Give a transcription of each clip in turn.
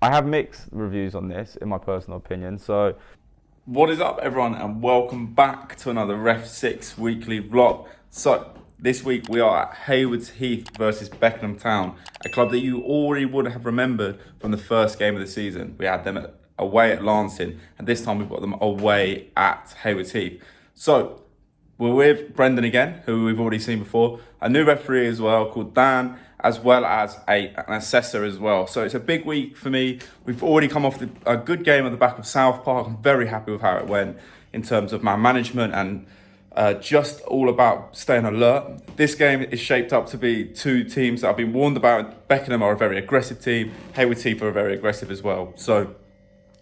I have mixed reviews on this, in my personal opinion. So, what is up, everyone, and welcome back to another REFSIX weekly vlog. So, this week we are at Haywards Heath versus Beckenham Town, a club that you already would have remembered from the first game of the season. We had them away at Lancing, and this time we've got them away at Haywards Heath. So, we're with Brendan again, who we've already seen before, a new referee as well called Dan, as well as an assessor as well. So it's a big week for me. We've already come off a good game at the back of South Park. I'm very happy with how it went in terms of man management and just all about staying alert. This game is shaped up to be two teams that I've been warned about. Beckenham are a very aggressive team. Haywards Heath are very aggressive as well. So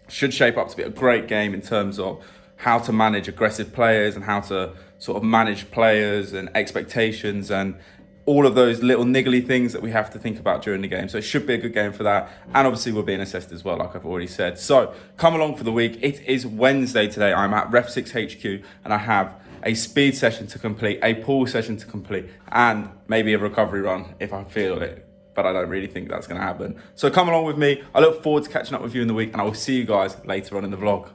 should shape up to be a great game in terms of how to manage aggressive players and how to sort of manage players and expectations and all of those little niggly things that we have to think about during the game. So it should be a good game for that. And obviously we're being assessed as well, like I've already said. So come along for the week. It is Wednesday today. I'm at REFSIX HQ and I have a speed session to complete, a pool session to complete, and maybe a recovery run if I feel it. But I don't really think that's going to happen. So come along with me. I look forward to catching up with you in the week, and I will see you guys later on in the vlog.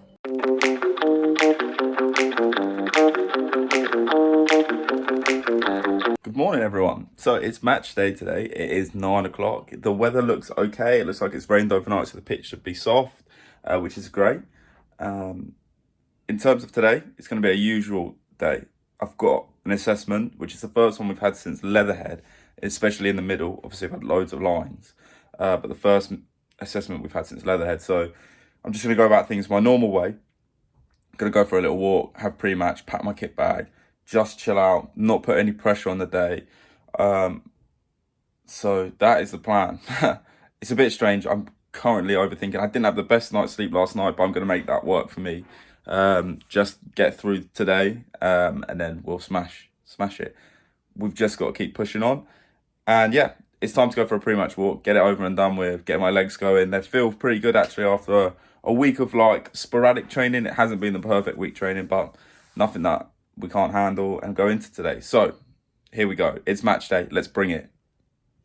Good morning, everyone. So it's match day today. It is 9 o'clock. The weather looks okay. It looks like it's rained overnight, so the pitch should be soft, which is great. In terms of today, it's going to be a usual day. I've got an assessment, which is the first one we've had since Leatherhead, especially in the middle. Obviously, I've had loads of lines, but the first assessment we've had since Leatherhead. So I'm just going to go about things my normal way. I'm going to go for a little walk, have pre-match, pack my kit bag, just chill out, not put any pressure on the day. So that is the plan. It's a bit strange. I'm currently overthinking. I didn't have the best night's sleep last night, but I'm going to make that work for me. Just get through today, and then we'll smash it. We've just got to keep pushing on. And yeah, it's time to go for a pre-match walk, get it over and done with, get my legs going. They feel pretty good actually after a week of like sporadic training. It hasn't been the perfect week training, but nothing that we can't handle and go into today. So here we go. It's match day. Let's bring it.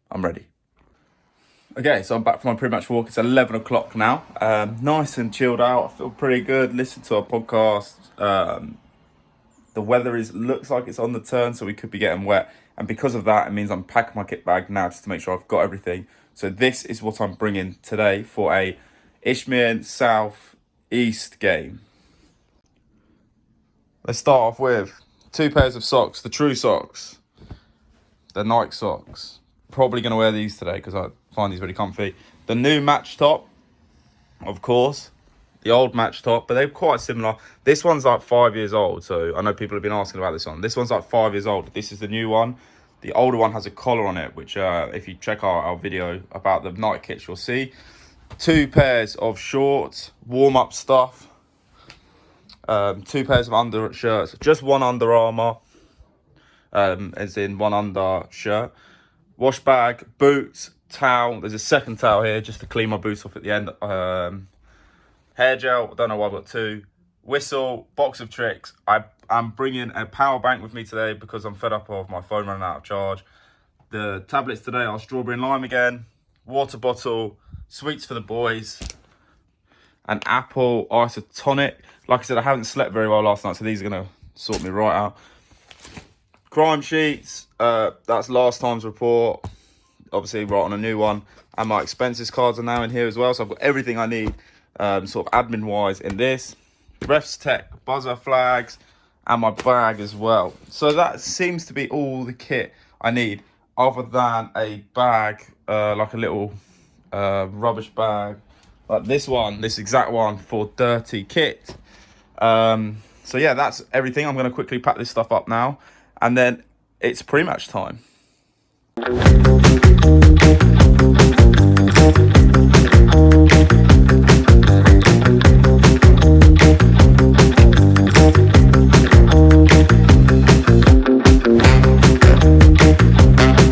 I'm ready. Okay, so I'm back from my pre-match walk. It's 11 o'clock now. Nice and chilled out. I feel pretty good. Listen to a podcast. The weather looks like it's on the turn, so we could be getting wet. And because of that, it means I'm packing my kit bag now just to make sure I've got everything. So this is what I'm bringing today for a Ishmael South East game. Let's start off with 2 pairs of socks, the true socks, the Nike socks. Probably going to wear these today because I find these really comfy. The new match top, of course, the old match top, but they're quite similar. This one's like 5 years old, so I know people have been asking about this one. This one's like 5 years old. This is the new one. The older one has a collar on it, which if you check out our video about the Nike kits, you'll see. 2 pairs of shorts, warm-up stuff. 2 pairs of undershirts, just one Under Armour, as in one undershirt. Wash bag, boots, towel. There's a second towel here just to clean my boots off at the end. Hair gel, don't know why I've got 2. Whistle, box of tricks. I'm bringing a power bank with me today because I'm fed up of my phone running out of charge. The tablets today are strawberry and lime again. Water bottle, sweets for the boys. An apple isotonic. Like I said, I haven't slept very well last night, so these are going to sort me right out. Crime sheets, that's last time's report. Obviously, we're on a new one. And my expenses cards are now in here as well, so I've got everything I need, sort of admin-wise in this. Refs Tech, buzzer flags, and my bag as well. So that seems to be all the kit I need, other than a bag, like a little rubbish bag. Like this one, this exact one for dirty kit. So yeah, that's everything. I'm going to quickly pack this stuff up now. And then it's pre-match time.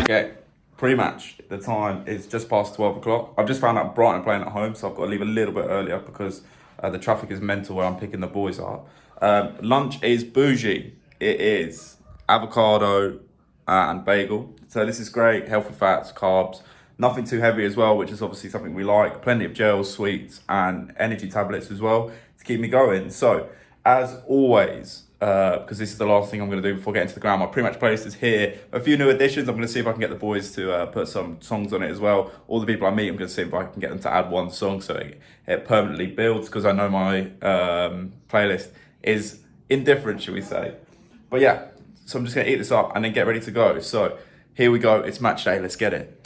Okay, pre-match. The time is just past 12 o'clock. I've just found out Brighton are playing at home, so I've got to leave a little bit earlier because the traffic is mental where I'm picking the boys up. Lunch is bougie. It is avocado and bagel. So this is great, healthy fats, carbs. Nothing too heavy as well, which is obviously something we like. Plenty of gels, sweets, and energy tablets as well to keep me going. So, as always, because this is the last thing I'm going to do before getting to the ground, my pre-match playlist is here. A few new additions. I'm going to see if I can get the boys to put some songs on it as well. All the people I meet, I'm going to see if I can get them to add one song so it permanently builds, because I know my playlist is indifferent, shall we say. But yeah, so I'm just going to eat this up and then get ready to go. So here we go. It's match day. Let's get it.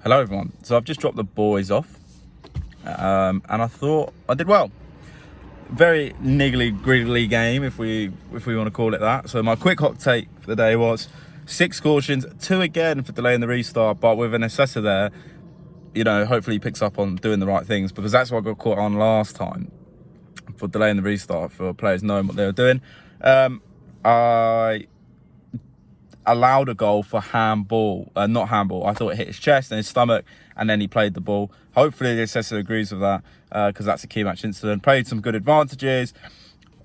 Hello everyone. So I've just dropped the boys off, and I thought I did well. Very niggly griggly game, if we want to call it that. So my quick hot take for the day was 6 cautions, 2 again for delaying the restart, but with an assessor there, you know, hopefully he picks up on doing the right things, because that's what I got caught on last time for delaying the restart, for players knowing what they were doing. I allowed a goal for handball, not handball. I thought it hit his chest and his stomach, and then he played the ball. Hopefully the assessor agrees with that, because that's a key match incident. Played some good advantages.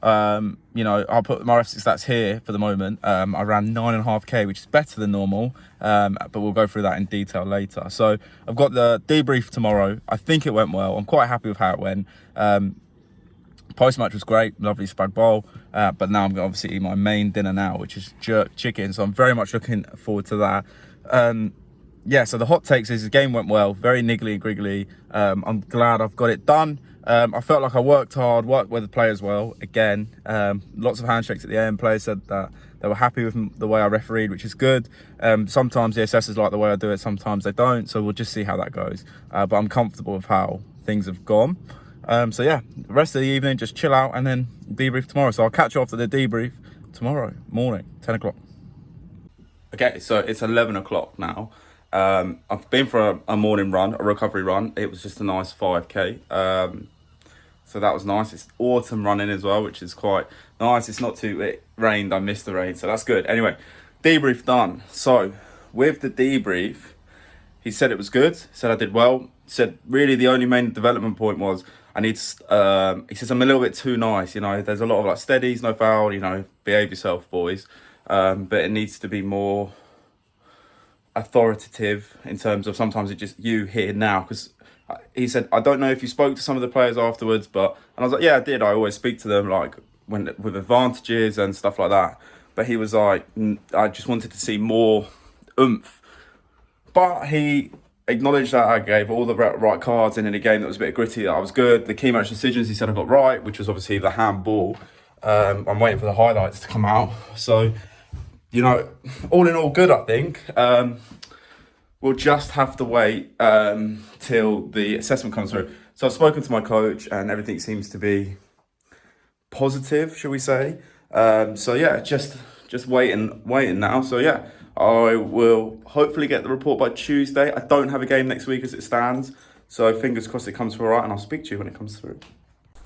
You know, I'll put my REFSIX stats here for the moment. I ran 9.5k, which is better than normal, but we'll go through that in detail later. So I've got the debrief tomorrow. I think it went well. I'm quite happy with how it went. Post-match was great, lovely spag bowl, but now I'm going to obviously eat my main dinner now, which is jerk chicken, so I'm very much looking forward to that. Yeah, so the hot takes is the game went well, very niggly griggly. I'm glad I've got it done. I felt like I worked hard, worked with the players well, again. Lots of handshakes at the end. Players said that they were happy with the way I refereed, which is good. Sometimes the assessors like the way I do it, sometimes they don't, so we'll just see how that goes. But I'm comfortable with how things have gone. So yeah, the rest of the evening, just chill out and then debrief tomorrow. So I'll catch you after the debrief tomorrow morning, 10 o'clock. Okay, so it's 11 o'clock now. I've been for a morning run, a recovery run. It was just a nice 5k. So that was nice. It's autumn running as well, which is quite nice. It's not too, it rained, I missed the rain, so that's good. Anyway, debrief done. So with the debrief, he said it was good, said I did well. Said really the only main development point was I need to, he says I'm a little bit too nice, you know, there's a lot of like steadies, no foul, you know, behave yourself, boys. But it needs to be more authoritative in terms of sometimes it just you here now, because he said, I don't know if you spoke to some of the players afterwards, but, and I was like, yeah, I did. I always speak to them like when with advantages and stuff like that. But he was like, I just wanted to see more oomph. But he acknowledged that I gave all the right cards, and in a game that was a bit gritty, that I was good. The key match decisions he said I got right, which was obviously the handball. I'm waiting for the highlights to come out. So, you know, all in all good, I think. We'll just have to wait till the assessment comes through. So I've spoken to my coach and everything seems to be positive, shall we say. So yeah, just waiting now. So yeah, I will hopefully get the report by Tuesday. I don't have a game next week as it stands. So fingers crossed it comes through all right, and I'll speak to you when it comes through.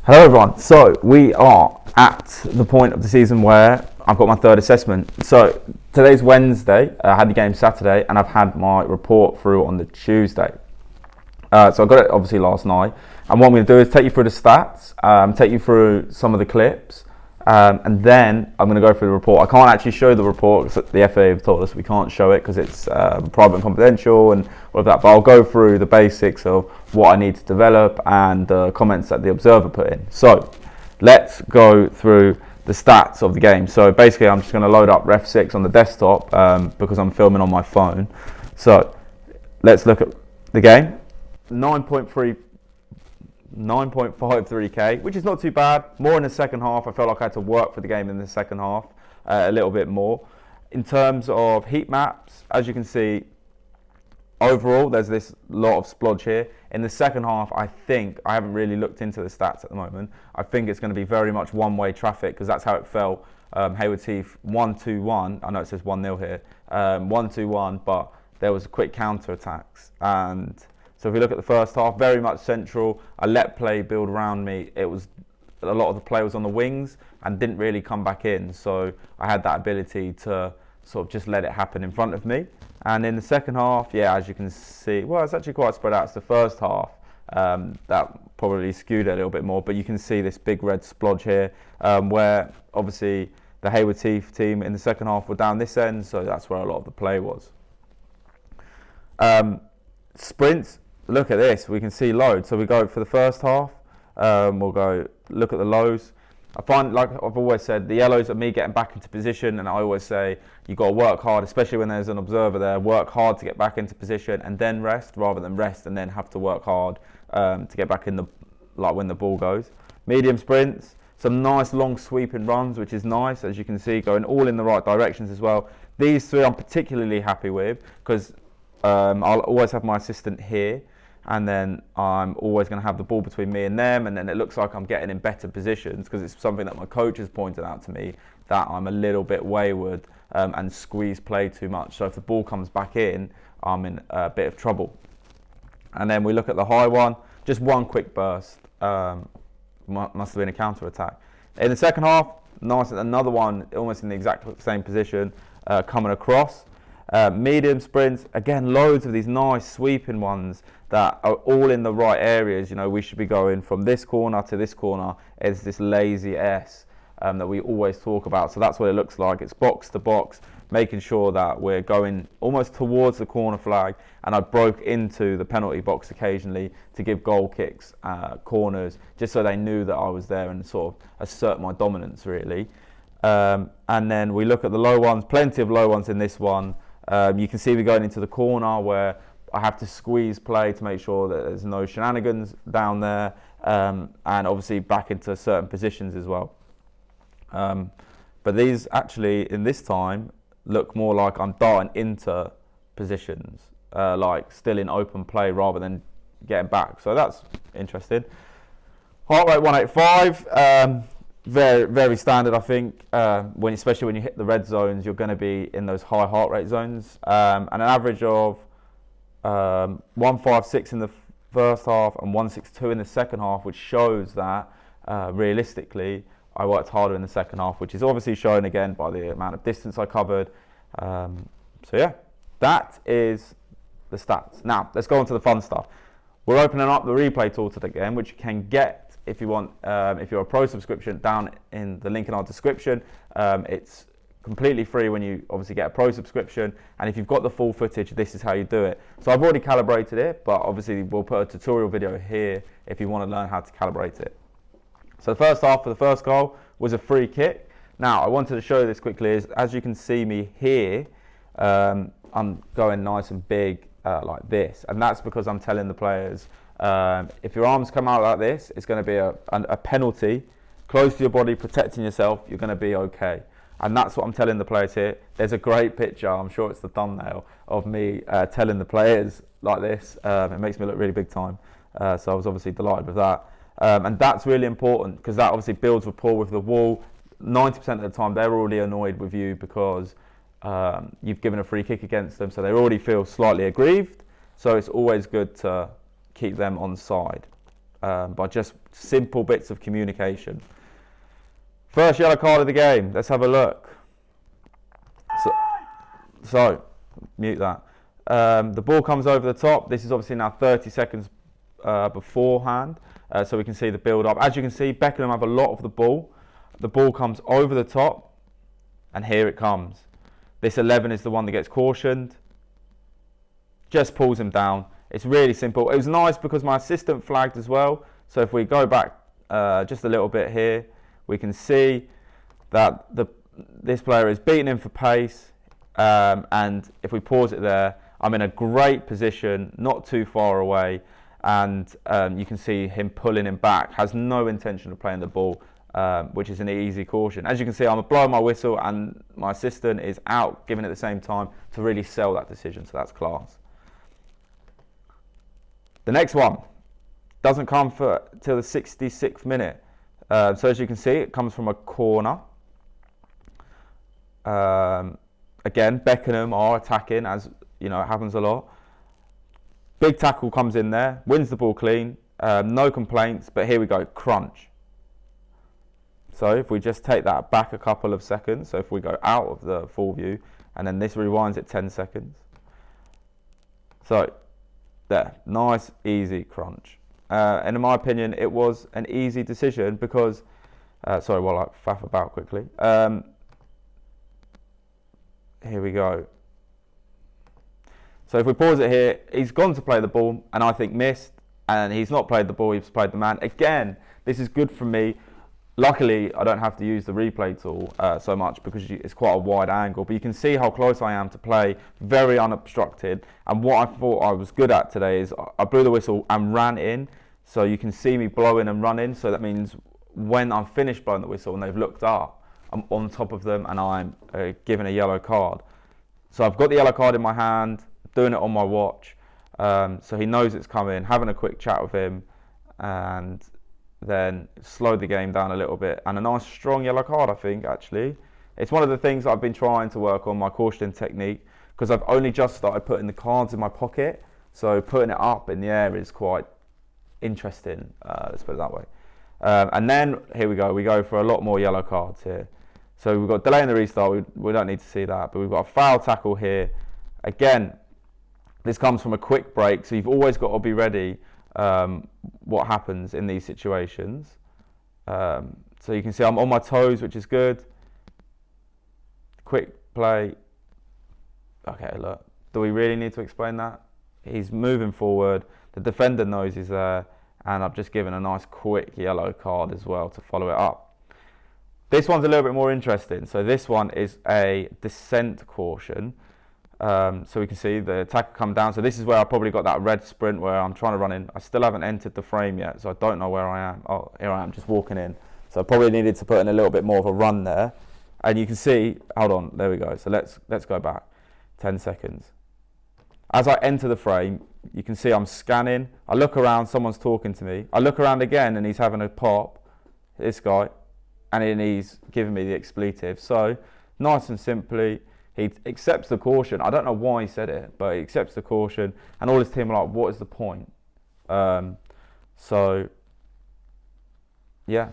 Hello everyone, so we are at the point of the season where I've got my third assessment. So today's Wednesday, I had the game Saturday, and I've had my report through on the Tuesday. So I got it obviously last night, and what I'm going to do is take you through the stats, take you through some of the clips, and then I'm going to go through the report. I can't actually show the report because the FA have told us we can't show it because it's private and confidential and all of that, but I'll go through the basics of what I need to develop and the comments that the Observer put in. So let's go through the stats of the game. So basically I'm just going to load up REFSIX on the desktop because I'm filming on my phone. So let's look at the game. 9.53k, which is not too bad. More in the second half. I felt like I had to work for the game in the second half a little bit more. In terms of heat maps, as you can see, overall there's this lot of splodge here. In the second half, I think, I haven't really looked into the stats at the moment, I think it's going to be very much one-way traffic because that's how it felt Haywards Heath 1-2-1. I know it says 1-0 here. 1-2-1, but there was quick counter-attacks. And so if we look at the first half, very much central. I let play build around me. It was a lot of the play was on the wings and didn't really come back in. So I had that ability to sort of just let it happen in front of me. And in the second half, yeah, as you can see, well, it's actually quite spread out. It's the first half that probably skewed it a little bit more, but you can see this big red splodge here, where obviously the Haywards Heath team in the second half were down this end, so that's where a lot of the play was. Sprints, look at this, we can see loads. So we go for the first half, we'll go look at the lows. I find, like I've always said, the yellows are me getting back into position, and I always say you've got to work hard, especially when there's an observer there, work hard to get back into position and then rest, rather than rest and then have to work hard to get back in the, like when the ball goes. Medium sprints, some nice long sweeping runs, which is nice, as you can see, going all in the right directions as well. These three I'm particularly happy with, because I'll always have my assistant here, and then I'm always going to have the ball between me and them, and then it looks like I'm getting in better positions, because it's something that my coach has pointed out to me, that I'm a little bit wayward and squeeze play too much. So if the ball comes back in, I'm in a bit of trouble. And then we look at the high one, just one quick burst, must have been a counter attack. In the second half, nice, another one almost in the exact same position, coming across. Medium sprints, again, loads of these nice sweeping ones that are all in the right areas. You know, we should be going from this corner to this corner. It's this lazy S that we always talk about. So that's what it looks like. It's box to box, making sure that we're going almost towards the corner flag. And I broke into the penalty box occasionally to give goal kicks, corners, just so they knew that I was there and sort of assert my dominance, really. And then we look at the low ones, plenty of low ones in this one. You can see we're going into the corner where I have to squeeze play to make sure that there's no shenanigans down there, and obviously back into certain positions as well. But these actually in this time look more like I'm darting into positions, like still in open play rather than getting back. So that's interesting. Heart rate 185. Very, very standard, I think. Especially when you hit the red zones, you're going to be in those high heart rate zones. And an average of 156 in the first half and 162 in the second half, which shows that realistically I worked harder in the second half, which is obviously shown again by the amount of distance I covered. So yeah, that is the stats. Now let's go on to the fun stuff. We're opening up the replay tool today again, which you can get if you want, if you're a pro subscription, down in the link in our description. It's completely free when you obviously get a pro subscription, and if you've got the full footage, this is how you do it. So I've already calibrated it, but obviously we'll put a tutorial video here if you want to learn how to calibrate it. So the first half for the first goal was a free kick. Now I wanted to show you this quickly, is as you can see me here, I'm going nice and big like this, and that's because I'm telling the players, if your arms come out like this, it's going to be a penalty, close to your body, protecting yourself, you're going to be okay. And that's what I'm telling the players here. There's a great picture, I'm sure it's the thumbnail, of me telling the players like this. It makes me look really big time, so I was obviously delighted with that. And that's really important, because that obviously builds rapport with the wall. 90% of the time they're already annoyed with you because you've given a free kick against them, so they already feel slightly aggrieved. So it's always good to keep them on side by just simple bits of communication. First yellow card of the game, let's have a look. So mute that. The ball comes over the top. This is obviously now 30 seconds beforehand, so we can see the build up. As you can see, Beckenham have a lot of the ball. The ball comes over the top, and here it comes. This 11 is the one that gets cautioned. Just pulls him down. It's really simple. It was nice because my assistant flagged as well. So if we go back just a little bit here, we can see that this player is beating him for pace. And if we pause it there, I'm in a great position, not too far away. And you can see him pulling him back. Has no intention of playing the ball, which is an easy caution. As you can see, I'm blowing my whistle and my assistant is out, giving it the same time to really sell that decision. So that's class. The next one doesn't come till the 66th minute. So as you can see, it comes from a corner. Again, Beckenham are attacking, as you know, it happens a lot. Big tackle comes in there, wins the ball clean, no complaints, but here we go, crunch. So if we just take that back a couple of seconds, so if we go out of the full view, and then this rewinds it 10 seconds. So, there, nice, easy crunch. And in my opinion, it was an easy decision because, sorry, while I faff about quickly. Here we go. So if we pause it here, he's gone to play the ball and I think missed, and he's not played the ball, he's played the man. Again, this is good for me. Luckily, I don't have to use the replay tool so much because it's quite a wide angle, but you can see how close I am to play, very unobstructed. And what I thought I was good at today is I blew the whistle and ran in, so you can see me blowing and running. So that means when I'm finished blowing the whistle and they've looked up, I'm on top of them and I'm given a yellow card. So I've got the yellow card in my hand, doing it on my watch, so he knows it's coming, having a quick chat with him, and then slowed the game down a little bit. And a nice strong yellow card, I think, actually. It's one of the things I've been trying to work on, my cautioning technique, because I've only just started putting the cards in my pocket, so putting it up in the air is quite interesting, let's put it that way. And then, here we go for a lot more yellow cards here. So we've got delay in the restart, we don't need to see that, but we've got a foul tackle here. Again, this comes from a quick break, so you've always got to be ready what happens in these situations. So you can see I'm on my toes, which is good. Quick play. Okay, look, do we really need to explain that? He's moving forward, the defender knows he's there, and I've just given a nice quick yellow card as well to follow it up. This one's a little bit more interesting. So this one is a descent caution. So we can see the attacker come down. So this is where I probably got that red sprint where I'm trying to run in. I still haven't entered the frame yet, so I don't know where I am. Oh, here I am, just walking in. So I probably needed to put in a little bit more of a run there. And you can see, hold on, there we go. So let's go back 10 seconds. As I enter the frame, you can see I'm scanning. I look around, someone's talking to me. I look around again and he's having a pop, this guy, and then he's giving me the expletive. So nice and simply, he accepts the caution. I don't know why he said it, but he accepts the caution, and all his team are like, what is the point? So yeah,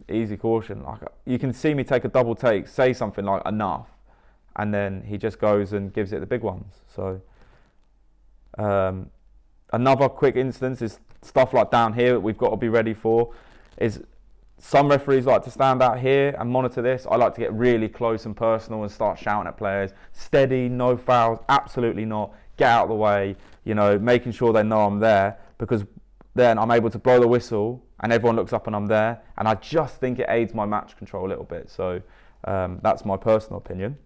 easy caution. Like, you can see me take a double take, say something like enough, and then he just goes and gives it the big ones. So another quick instance is stuff like down here that we've got to be ready for. Is some referees like to stand out here and monitor this. I like to get really close and personal and start shouting at players. Steady, no fouls, absolutely not. Get out of the way, you know, making sure they know I'm there, because then I'm able to blow the whistle and everyone looks up and I'm there, and I just think it aids my match control a little bit. So that's my personal opinion.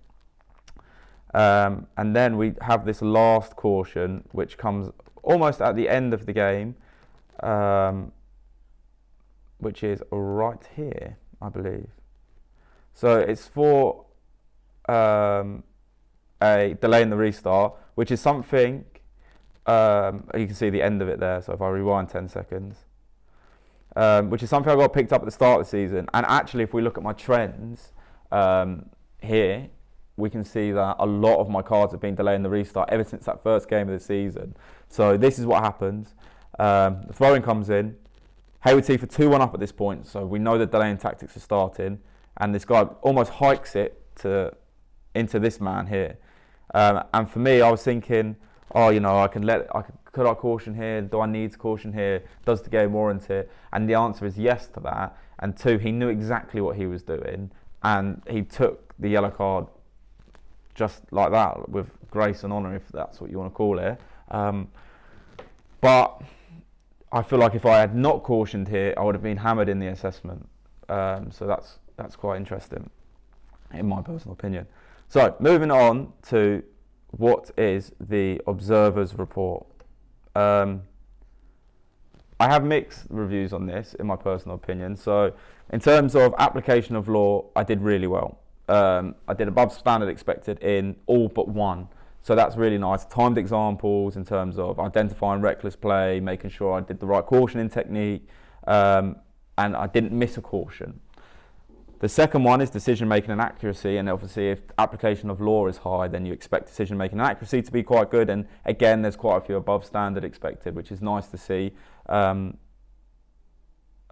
And then we have this last caution, which comes almost at the end of the game, which is right here, I believe. So it's for a delay in the restart, which is something, you can see the end of it there, so if I rewind 10 seconds, which is something I got picked up at the start of the season. And actually, if we look at my trends here, we can see that a lot of my cards have been delaying the restart ever since that first game of the season. So this is what happens. The throwing comes in. Haywards Heath are 2-1 up at this point, so we know the delaying tactics are starting, and this guy almost hikes it into this man here. And for me, I was thinking, oh, you know, could I caution here? Do I need to caution here? Does the game warrant it? And the answer is yes to that. And two, he knew exactly what he was doing, and he took the yellow card just like that, with grace and honour, if that's what you want to call it. But I feel like if I had not cautioned here, I would have been hammered in the assessment. So that's quite interesting, in my personal opinion. So moving on to what is the observer's report. I have mixed reviews on this, in my personal opinion. So in terms of application of law, I did really well. I did above standard expected in all but one. So that's really nice. Timed examples in terms of identifying reckless play, making sure I did the right cautioning technique, and I didn't miss a caution. The second one is decision making and accuracy, and obviously if application of law is high, then you expect decision making and accuracy to be quite good, and again there's quite a few above standard expected, which is nice to see.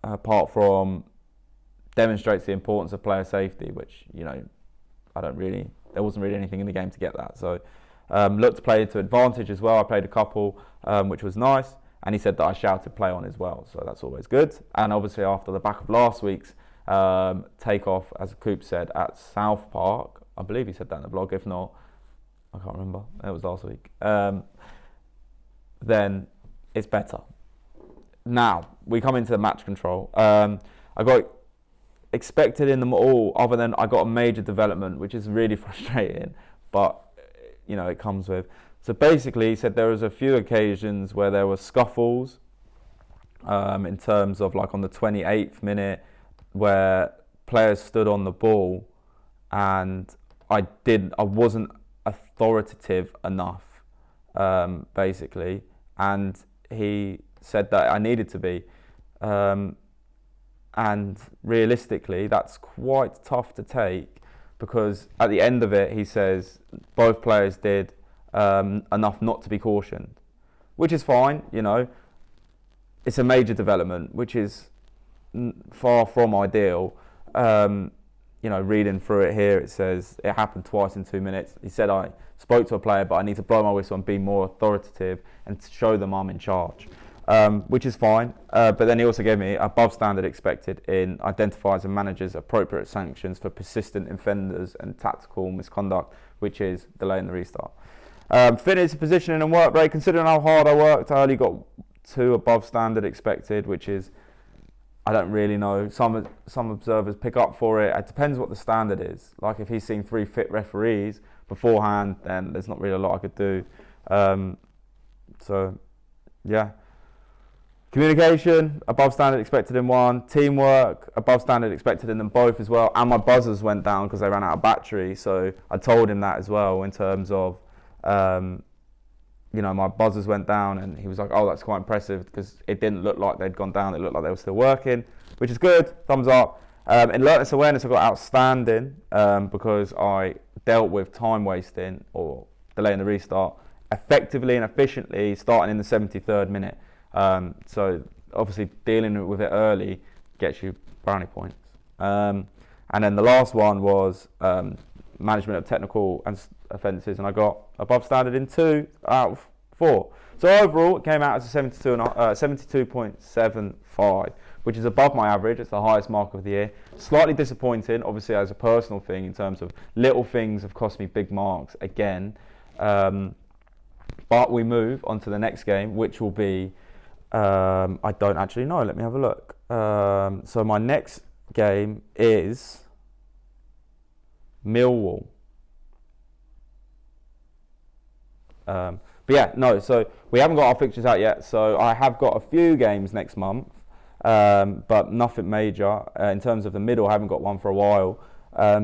Apart from demonstrates the importance of player safety, which, you know, there wasn't really anything in the game to get that. So looked to play to advantage as well. I played a couple, which was nice, and he said that I shouted play on as well, so that's always good. And obviously after the back of last week's takeoff, as Coop said, at South Park, I believe he said that in the vlog, if not, I can't remember, it was last week, then it's better. Now, we come into the match control. I got expected in them all, other than I got a major development, which is really frustrating, but, you know, it comes with. So basically, he said there was a few occasions where there were scuffles, in terms of like on the 28th minute, where players stood on the ball, and I wasn't authoritative enough, basically, and he said that I needed to be, and realistically that's quite tough to take, because at the end of it he says both players did enough not to be cautioned, which is fine. You know, it's a major development, which is far from ideal. You know, reading through it here, it says it happened twice in 2 minutes. He said I spoke to a player, but I need to blow my whistle and be more authoritative and show them I'm in charge, which is fine. But then he also gave me above standard expected in identifies and manages appropriate sanctions for persistent offenders and tactical misconduct, which is delaying the restart. Fitness, positioning and work rate. Considering how hard I worked, I only got 2 above standard expected, which is, I don't really know. Some observers pick up for it. It depends what the standard is. Like if he's seen 3 fit referees beforehand, then there's not really a lot I could do. So, yeah. Communication, above standard expected in 1. Teamwork, above standard expected in them both as well. And my buzzers went down because they ran out of battery. So I told him that as well, in terms of, you know, my buzzers went down, and he was like, oh, that's quite impressive, because it didn't look like they'd gone down. It looked like they were still working, which is good. Thumbs up. In alertness awareness, I got outstanding, because I dealt with time wasting or delaying the restart effectively and efficiently, starting in the 73rd minute. So obviously dealing with it early gets you brownie points. And then the last one was management of technical offences, and I got above standard in 2 out of 4. So overall, it came out as a 72.75, which is above my average. It's the highest mark of the year. Slightly disappointing, obviously, as a personal thing, in terms of little things have cost me big marks again. But we move on to the next game, which will be, I don't actually know. Let me have a look. So my next game is Millwall. But yeah, no, so we haven't got our fixtures out yet, so I have got a few games next month, but nothing major. In terms of the middle, I haven't got one for a while,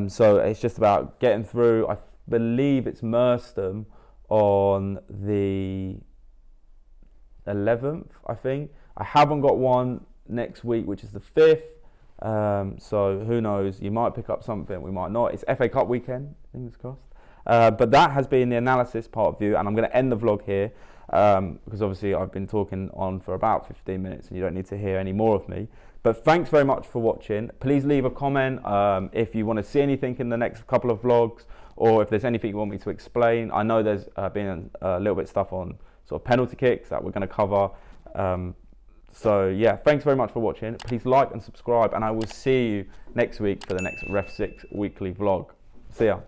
so it's just about getting through. I believe it's Merstham on the 11th, I think. I haven't got one next week, which is the 5th, so who knows, you might pick up something, we might not. It's FA Cup weekend, fingers crossed. But that has been the analysis part of you, and I'm going to end the vlog here, because obviously I've been talking on for about 15 minutes and you don't need to hear any more of me. But thanks very much for watching. Please leave a comment if you want to see anything in the next couple of vlogs, or if there's anything you want me to explain. I know there's been a little bit of stuff on sort of penalty kicks that we're going to cover. So yeah, thanks very much for watching. Please like and subscribe, and I will see you next week for the next REFSIX weekly vlog. See ya.